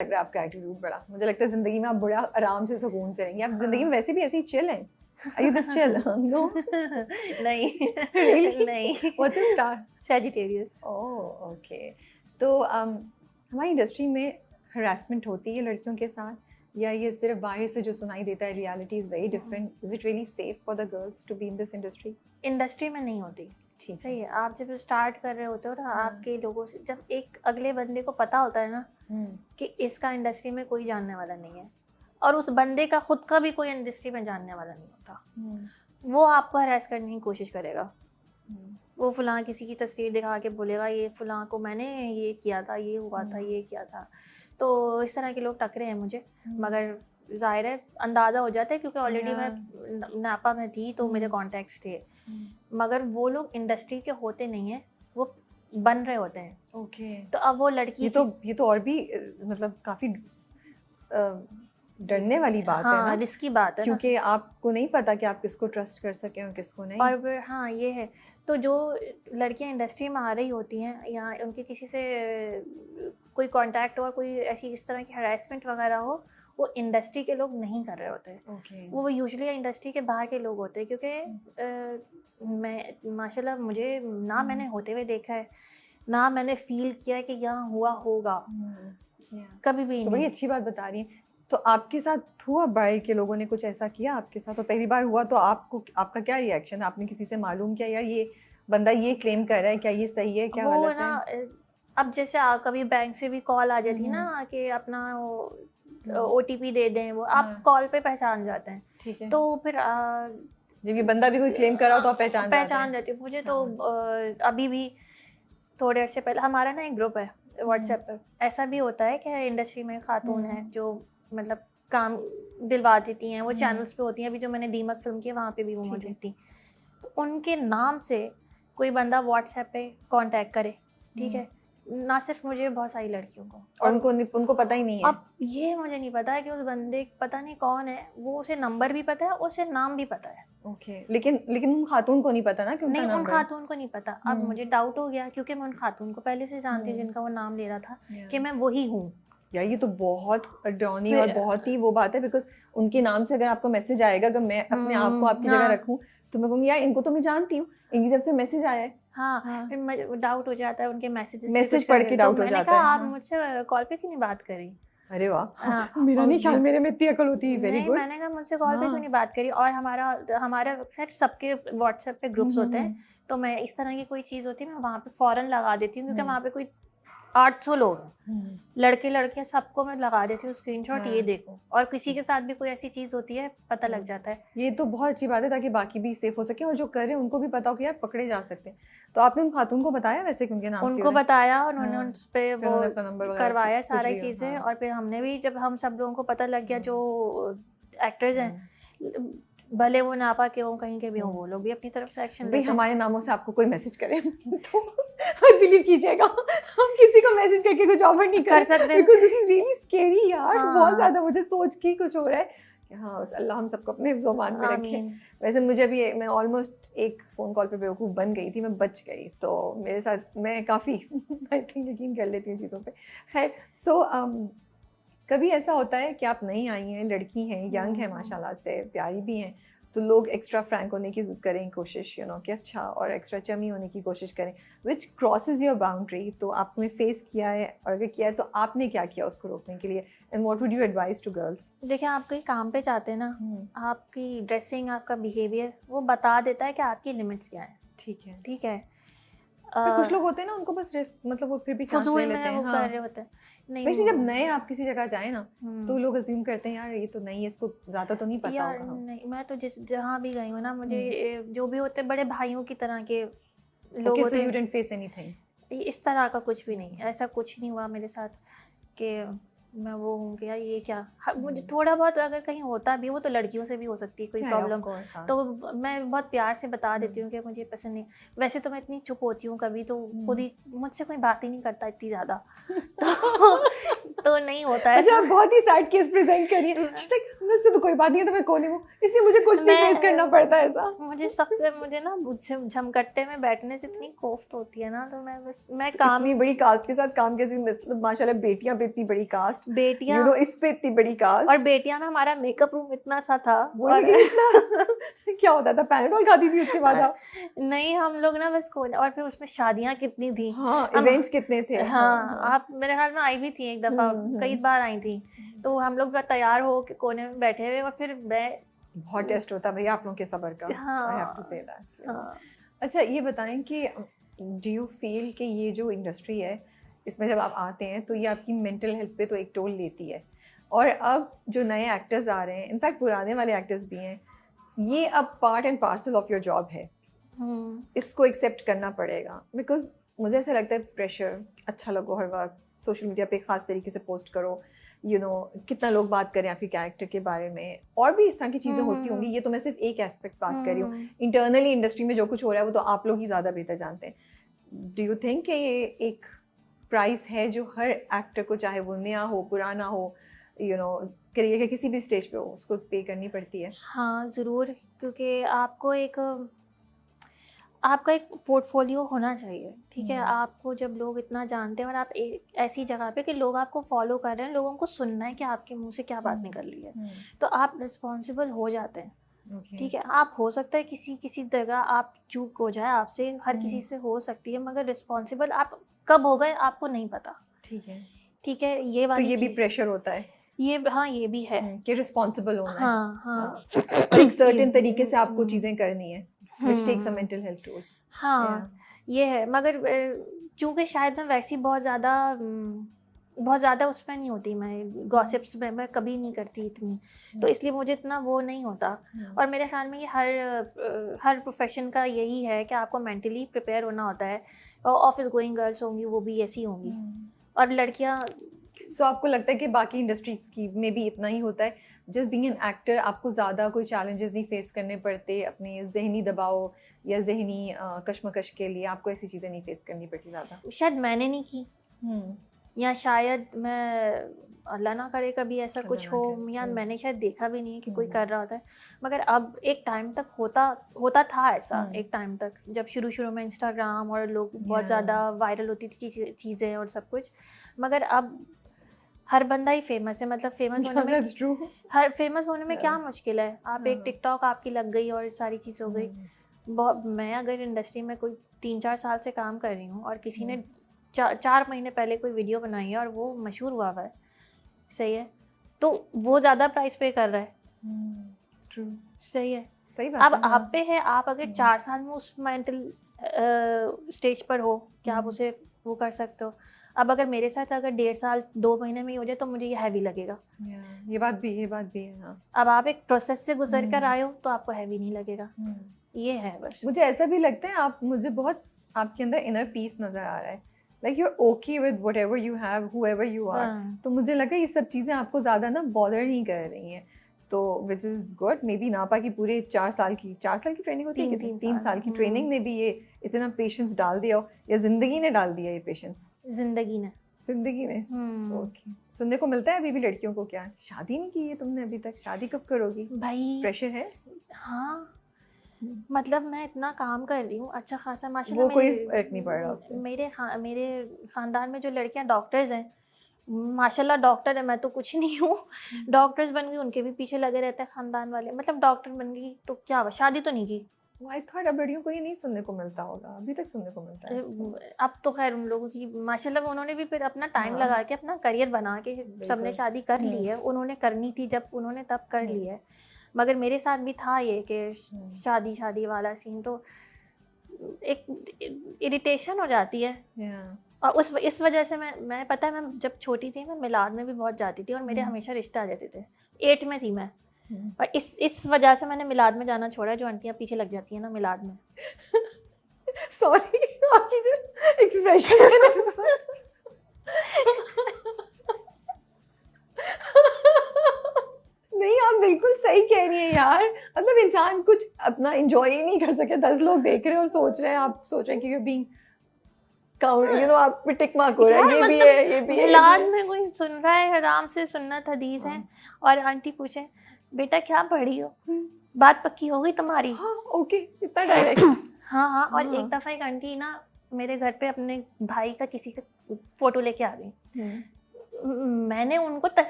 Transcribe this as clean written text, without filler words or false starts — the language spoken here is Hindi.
लग रहा है आपका एटीट्यूड बड़ा, मुझे लगता है जिंदगी में आप बड़ा आराम से सुकून से रहेंगे। आप जिंदगी में वैसे भी ऐसे ही चिल हैं। Are you this chill? No? नहीं Really? नहीं What's your star? Sagittarius. Oh, okay. तो हमारी इंडस्ट्री में हरासमेंट होती है लड़कियों के साथ, या ये सिर्फ बाहर से जो सुनाई देता है reality is very different? Is it really safe for the girls to be in this industry? Industry में नहीं होती। ठीक सही है, आप जब स्टार्ट कर रहे होते हो ना, हाँ। आपके लोगों से जब एक अगले बंदे को पता होता है ना है। कि इसका इंडस्ट्री में कोई जानने वाला नहीं है, और उस बंदे का खुद का भी कोई इंडस्ट्री में जानने वाला नहीं होता, वो आपको हरास करने की कोशिश करेगा। वो फलां किसी की तस्वीर दिखा के बोलेगा ये फलां को मैंने ये किया था, ये हुआ था, ये किया था। तो इस तरह के लोग टकरे हैं मुझे, मगर जाहिर है अंदाज़ा हो जाता है क्योंकि ऑलरेडी मैं नापा में थी तो मेरे कॉन्टैक्ट्स थे। मगर वो लोग इंडस्ट्री के होते नहीं हैं, वो बन रहे होते हैं। ओके। तो अब वो लड़की ये तो और भी मतलब काफ़ी डरने वाली बात है ना, रिस्की बात है क्योंकि आपको नहीं पता कि आप किसको ट्रस्ट कर सकें और किसको नहीं। और फिर हाँ ये है, तो जो लड़कियां इंडस्ट्री में आ रही होती हैं या उनके किसी से कोई कांटेक्ट हो और कोई ऐसी इस तरह की हरासमेंट वगैरह हो, वो इंडस्ट्री के लोग नहीं कर रहे होते। ओके। वो यूजुअली इंडस्ट्री के बाहर के लोग होते हैं, क्योंकि मैं माशाल्लाह मुझे ना मैंने होते हुए देखा है, ना मैंने फील किया कि यहाँ हुआ होगा, कभी भी तो बड़ी नहीं। अच्छी बात बता रही हैं। तो आपके साथ हुआ बाहर के लोगों ने कुछ ऐसा किया आपके साथ, और पहली बार हुआ तो आपका क्या रिएक्शन? आपने किसी से मालूम किया यार ये बंदा ये क्लेम कर रहा है, क्या ये सही है क्या वो गलत ना है? अब जैसे कभी बैंक से भी कॉल आ जाती ना कि अपना OTP दे दें, वो आप कॉल पे पहचान जाते हैं। ठीक है। तो फिर जब ये बंदा भी कोई क्लेम कर रहा हो तो आप पहचान जाती हूँ। मुझे तो अभी भी थोड़े अर्से पहले हमारा ना एक ग्रुप है व्हाट्सएप पे, ऐसा भी होता है कि इंडस्ट्री में खातून है जो मतलब काम दिलवा देती हैं, वो चैनल्स पे होती हैं। अभी जो मैंने दीमक फिल्म की है वहाँ पे भी वो मौजूद थी। तो उनके नाम से कोई बंदा व्हाट्सएप पे कांटेक्ट करे, ठीक है, ना सिर्फ मुझे, बहुत सारी लड़कियों को, और उनको पता ही नहीं है। अब ये मुझे नहीं पता है कि उस बंदे पता नहीं कौन है, वो उसे नंबर भी पता है, उसे नाम भी पता है। ओके। लेकिन उन खातून को नहीं पता ना कि उनका नहीं, उन नंबर है। खातून को नहीं पता। अब मुझे डाउट हो गया क्योंकि मैं उन खातून को पहले से जानती हूँ जिनका वो नाम ले रहा था, कि मैं वही हूँ। यार ये तो बहुत डरावनी और बहुत ही वो बात है, बिकॉज उनके नाम से अगर आपको मैसेज आएगा, अगर मैं अपने आप को आपकी जगह रखूं तो मैं कहूँगी यार इनको तो मैं जानती हूँ, इनकी तरफ से मैसेज आया है। हाँ, फिर डाउट हो जाता है उनके मैसेज पढ़ के डाउट हो जाता है। आप मुझसे कॉल पे क्यों नहीं बात करी? अरे वाह, मेरा नहीं ख्याल मेरे में इतनी अकल होती है। Very good. मैंने कहा मुझसे कॉल पे क्यों नहीं बात करी? और हमारा खैर सबके व्हाट्सएप पे ग्रुप्स होते हैं, तो मैं इस तरह की कोई चीज़ होती है मैं वहाँ पे फ़ौरन लगा देती हूँ, क्योंकि वहाँ पे कोई 800 लोग हैं, लड़के लड़कियाँ सबको मैं लगा देती हूँ स्क्रीनशॉट, ये देखो। और किसी के साथ भी कोई ऐसी चीज़ होती है पता लग जाता है। ये तो बहुत अच्छी बात है, ताकि बाकी भी सेफ हो सके और जो कर रहे हैं उनको भी पता हो कि यार पकड़े जा सकते हैं। तो आपने उन खातून को बताया वैसे कि उनके नाम से? उनको बताया, उन्होंने उस पे वो नंबर करवाया सारी चीज़ें। और फिर हमने भी, जब हम सब लोगों को पता लग गया जो एक्टर्स हैं, भले वो नापा के हो कहीं के भी हो, वो लोग भी अपनी तरफ से एक्शन लेते हैं। हमारे नामों से आपको कोई मैसेज करे तो बिलीव कीजिएगा हम किसी को मैसेज करके कुछ ऑफर नहीं कर सकते, because this is really scary यार। बहुत ज़्यादा मुझे सोच के कुछ हो रहा है कि हाँ अल्लाह हम सबको अपने ज़ुबान पे रखे। वैसे मुझे भी, मैं ऑलमोस्ट एक फ़ोन कॉल पे बेवकूफ़ बन गई थी, मैं बच गई। तो मेरे साथ मैं काफ़ी आई थिंक यकीन कर लेती हूँ चीज़ों पे। खैर, सो कभी ऐसा होता है कि आप नई आई हैं, लड़की हैं, यंग हैं माशाल्लाह से, प्यारी भी हैं, तो लोग एक्स्ट्रा फ्रैंक होने की करें कोशिश, कि अच्छा, और एक्स्ट्रा चमी होने की कोशिश करें, विच क्रॉसेस योर बाउंड्री। तो आपने फेस किया है, और अगर किया है तो आपने क्या किया उसको रोकने के लिए, and what would you advise to girls? देखिए, आप कहीं काम पे जाते हैं ना, आपकी ड्रेसिंग, आपका बिहेवियर वो बता देता है कि आपकी लिमिट्स क्या हैं। ठीक है। कुछ लोग होते हैं ना, उनको बस मतलब वो फिर भी चांस ले लेते हैं, वो कर रहे होते हैं। स्पेशली जब नए आप किसी जगह जाए ना, तो लोग अज्यूम करते हैं यार ये तो नहीं है, इसको ज़्यादा तो नहीं पता होगा। नहीं, मैं तो जहाँ भी गई हूँ ना, मुझे जो भी होते बड़े भाइयों की तरह के लोग होते हैं। You didn't face anything? इस तरह का कुछ भी नहीं, ऐसा कुछ नहीं हुआ मेरे साथ कि मैं वो हूँ कि यार ये क्या। मुझे थोड़ा बहुत अगर कहीं होता भी, वो तो लड़कियों से भी हो सकती है कोई प्रॉब्लम, तो मैं बहुत प्यार से बता देती हूँ कि मुझे पसंद नहीं। वैसे तो मैं इतनी चुप होती हूँ, कभी तो खुद ही मुझसे कोई बात ही नहीं करता इतनी ज़्यादा तो नहीं होता है। अच्छा, बहुत ही सैड केस प्रेजेंट करिए। मुझसे तो कोई बात नहीं है, तो मैं कौन हूँ, इसलिए मुझे कुछ नहीं फेस करना पड़ता है ऐसा। मुझे ना झमकट्टे में बैठने से इतनी कोफ्त होती है ना, तो मैं काम, इतनी बड़ी कास्ट के साथ काम कैसे, मतलब माशाल्लाह बेटियां पे इतनी बड़ी कास्ट, बेटियां, यू नो, इस पे इतनी बड़ी कास्ट, और बेटियां में हमारा मेकअप रूम इतना सा था, और इतना क्या होता था, पैराडोल खाती थी उसके बाद आप? नहीं, हम लोग ना बस और फिर उसमें शादियां कितनी थी, हाँ, इवेंट्स कितने थे। हाँ, आप मेरे ख्याल में आई भी थी एक दफा, कई बार आई थी, तो हम लोग तैयार हो के कोने में बैठे हुए, और फिर मैं, बहुत टेस्ट होता भैया आप लोगों के सब्र का, I have to say that. अच्छा ये बताएं कि डू यू फील कि ये जो इंडस्ट्री है इसमें जब आप आते हैं तो ये आपकी मेंटल हेल्थ पे तो एक टोल लेती है, और अब जो नए एक्टर्स आ रहे हैं, इनफैक्ट पुराने वाले एक्टर्स भी हैं, ये अब part and parcel of your job है, इसको एक्सेप्ट करना पड़ेगा, बिकॉज मुझे ऐसा लगता है प्रेशर, अच्छा लगो हर वक्त, सोशल मीडिया पे ख़ास तरीके से पोस्ट करो, यू नो, कितना लोग बात करें आपके कैरेक्टर के बारे में, और भी इस तरह की चीज़ें होती होंगी, ये तो मैं सिर्फ एक एस्पेक्ट बात कर रही हूँ, इंटरनली इंडस्ट्री में जो कुछ हो रहा है वो तो आप लोग ही ज़्यादा बेहतर जानते हैं। डू यू थिंक कि ये एक प्राइस है जो हर एक्टर को, चाहे वो नया हो पुराना हो, यू नो, करियर के किसी भी स्टेज पे हो, उसको पे करनी पड़ती है? हाँ ज़रूर, क्योंकि आपका एक पोर्टफोलियो होना चाहिए, ठीक है, आपको जब लोग इतना जानते हैं और आप एक ऐसी जगह पे कि लोग आपको फॉलो कर रहे हैं, लोगों को सुनना है कि आपके मुंह से क्या बात निकल रही है, तो आप रिस्पॉन्सिबल हो जाते हैं, ठीक है। आप हो सकता है किसी जगह आप चूक हो जाए, आपसे हर किसी से हो सकती है, मगर रिस्पॉन्सिबल आप कब हो गए आपको नहीं पता, ठीक है, ये वाली तो ये भी प्रेशर होता है, ये भी है कि रिस्पॉन्सिबल होना है, हाँ और एक सर्टेन तरीके से आपको चीज़ें करनी है, which takes a mental health toll. हाँ, ये है, मगर चूँकि शायद मैं वैसी बहुत ज़्यादा उसमें नहीं होती, मैं गॉसिप्स में मैं कभी नहीं करती इतनी, तो इसलिए मुझे इतना वो नहीं होता, और मेरे ख्याल में ये हर प्रोफेशन का यही है कि आपको मेंटली प्रिपेयर होना होता है, और ऑफिस गोइंग गर्ल्स होंगी वो भी ऐसी होंगी, और लड़कियाँ। सो आपको लगता है कि बाकी इंडस्ट्रीज की में भी इतना ही होता है, जस्ट बीइंग एन एक्टर आपको ज़्यादा कोई चैलेंजेस नहीं फेस करने पड़ते अपने जहनी दबाव या जहनी कश्मकश के लिए, आपको ऐसी चीज़ें नहीं फेस करनी पड़ती ज़्यादा? शायद मैंने नहीं की, या शायद मैं, अल्लाह ना करे कभी ऐसा कुछ हो, या मैंने शायद देखा भी नहीं है कि कोई कर रहा होता है, मगर अब एक टाइम तक होता था ऐसा, एक टाइम तक जब शुरू में इंस्टाग्राम और लोग बहुत ज़्यादा वायरल होती थी चीज़ें और सब कुछ, मगर अब हर बंदा ही फेमस है, मतलब फेमस होने में क्या मुश्किल है, आप एक टिकटॉक आपकी लग गई और सारी चीज़ हो गई। मैं अगर इंडस्ट्री में कोई 3-4 साल से काम कर रही हूँ और किसी ने 4 महीने पहले कोई वीडियो बनाई है और वो मशहूर हुआ है, सही है, तो वो ज़्यादा प्राइस पे कर रहा है, सही है, सही बात। अब आप पे है, आप अगर 4 साल में उस मेंटल स्टेज पर हो कि आप उसे वो कर सकते हो। अब अगर मेरे साथ अगर 1.5 साल 2 महीने में ही हो जाए तो मुझे ये हैवी लगेगा, ये बात भी है, हाँ। अब आप एक प्रोसेस से गुजर कर आए हो तो आपको हैवी नहीं लगेगा, ये है बस। मुझे ऐसा भी लगता है मुझे बहुत आपके अंदर इनर पीस नज़र आ रहा है, like you are okay with whatever you have, whoever you are, तो मुझे लगा ये सब चीज़ें आपको ज़्यादा ना बॉदर नहीं कर रही हैं, तो which is good. May be नापा की पूरे 4 साल की ट्रेनिंग होती है, 3 साल की ट्रेनिंग ने भी ये इतना पेशेंस डाल दिया, या ज़िंदगी ने डाल दिया ये पेशेंस? ज़िंदगी ने ओके। सुनने को मिलता है अभी भी लड़कियों को, क्या शादी नहीं की है तुमने अभी तक, शादी कब करोगी भाई? प्रेशर है? हाँ, मतलब मैं इतना काम कर रही हूँ अच्छा खासा, माशाल्लाह, वो कोई फर्क नहीं पड़ रहा उससे। मेरे ख़ानदान में जो लड़कियाँ डॉक्टर्स हैं, माशाल्लाह डॉक्टर है, मैं तो कुछ नहीं हूँ, डॉक्टर्स बन गई, उनके भी पीछे लगे रहते हैं ख़ानदान वाले, मतलब डॉक्टर बन गई तो क्या हुआ, शादी तो नहीं की। आई थॉट अब लड़कियों को ये नहीं सुनने को मिलता होगा, अभी तक सुनने को मिलता है। अब तो खैर उन लोगों की माशाल्लाह उन्होंने भी फिर अपना टाइम लगा के अपना करियर बना के सबने शादी कर ली है, उन्होंने करनी थी जब उन्होंने तब कर ली है, मगर मेरे साथ भी था ये कि शादी वाला सीन, तो एक इरिटेशन हो जाती है, और इस वजह से मैं पता है, मैं जब छोटी थी मैं मिलाद में भी बहुत जाती थी और मेरे हमेशा रिश्ते आ जाते थे, 8 में थी मैं, और इस वजह से मैंने मिलाद में जाना छोड़ा, जो आंटियाँ पीछे लग जाती हैं ना मिलाद में। सॉरी आपकी जो एक्सप्रेशन है नहीं, आप बिल्कुल सही कह रही हैं यार, मतलब इंसान कुछ अपना एंजॉय ही नहीं कर सके, 10 लोग देख रहे हैं और सोच रहे हैं, आप सोच रहे हैं कि you being count, you know, आप पे टिक मार्क हो रहा है, ये भी है, ये भी है। मिलाद में कोई सुन रहा है, आराम से सुन्नत हदीस है, और आंटी पूछे बेटा क्या पढ़ी हो, बात पक्की हो गई तुम्हारी। हाँ ओके, इतना डायरेक्ट। हाँ हाँ। और हाँ। एक दफ़ा एक आंटी ना मेरे घर पे अपने भाई का किसी का फोटो लेके आ गई। मैंने उनको तस्वीर